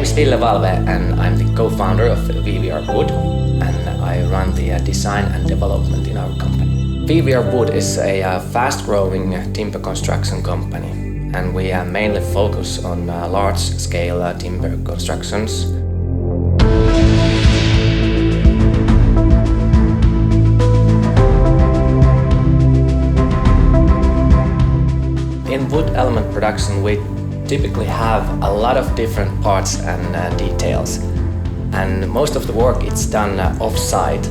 name is Ville Valve and I'm the co-founder of VVR Wood, and I run the design and development in our company. VVR Wood is a fast-growing timber construction company, and we mainly focus on large-scale timber constructions. In wood element production, we typically have a lot of different parts and details, and most of the work is done off-site.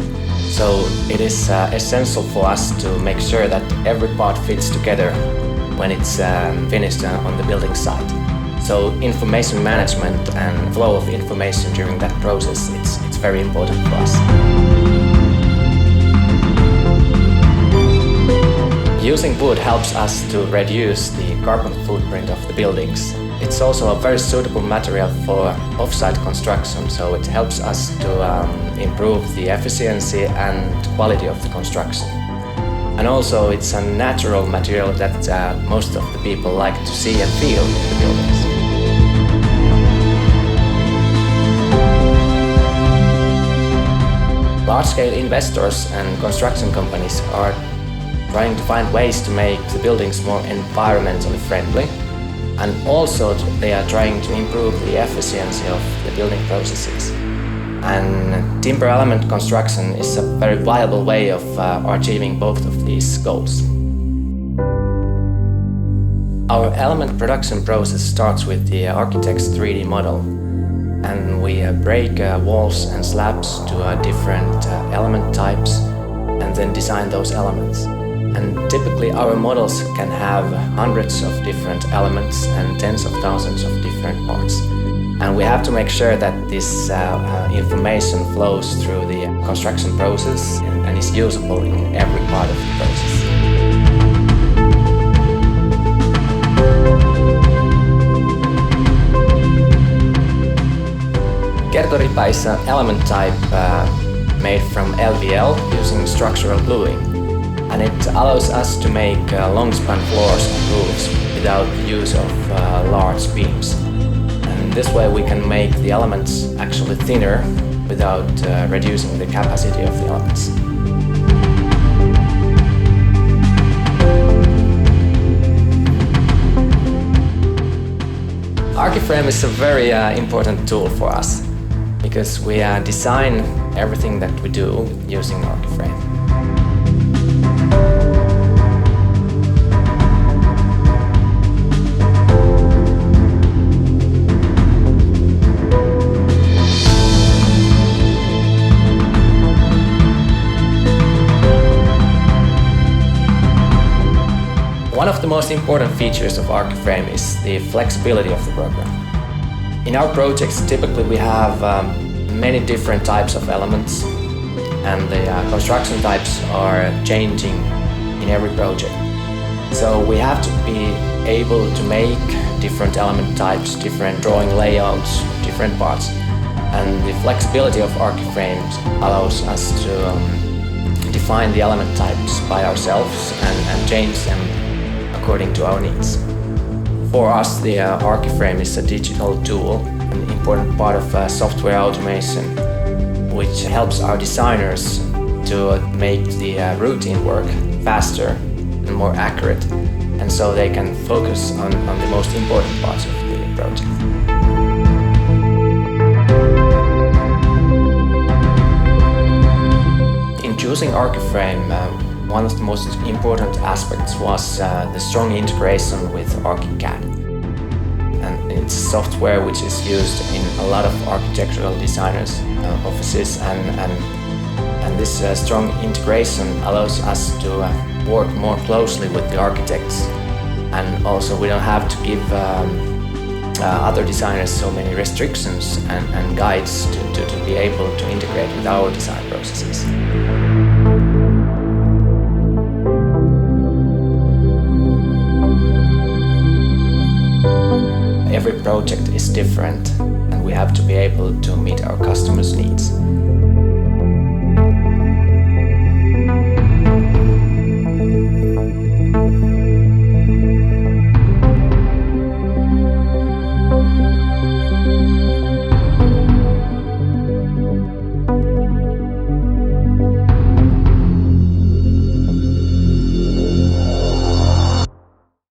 So it is essential for us to make sure that every part fits together when it's finished on the building site. So information management and flow of information during that process, it's very important for us. Using wood helps us to reduce the carbon footprint of the buildings. It's also a very suitable material for off-site construction, so it helps us to improve the efficiency and quality of the construction. And also it's a natural material that most of the people like to see and feel in the buildings. Large-scale investors and construction companies are trying to find ways to make the buildings more environmentally friendly, and also they are trying to improve the efficiency of the building processes. And timber element construction is a very viable way of achieving both of these goals. Our element production process starts with the architect's 3D model, and we break walls and slabs to different element types and then design those elements. And typically our models can have hundreds of different elements and tens of thousands of different parts. And we have to make sure that this information flows through the construction process and is usable in every part of the process. Kertoripa is an element type made from LVL using structural gluing. And it allows us to make long-span floors and roofs without the use of large beams. And this way we can make the elements actually thinner without reducing the capacity of the elements. ArchiFrame is a very important tool for us because we design everything that we do using ArchiFrame. One of the most important features of ArchiFrame is the flexibility of the program. In our projects, typically we have many different types of elements, and the construction types are changing in every project. So we have to be able to make different element types, different drawing layouts, different parts. And the flexibility of ArchiFrame allows us to define the element types by ourselves and change them according to our needs. For us, the ArchiFrame is a digital tool, an important part of software automation, which helps our designers to make the routine work faster and more accurate, and so they can focus on the most important parts of the project. In choosing ArchiFrame, one of the most important aspects was the strong integration with Archicad. And it's software which is used in a lot of architectural designers' offices, and this strong integration allows us to work more closely with the architects, and also we don't have to give other designers so many restrictions and guides to be able to integrate with our design processes. Every project is different, and we have to be able to meet our customers' needs.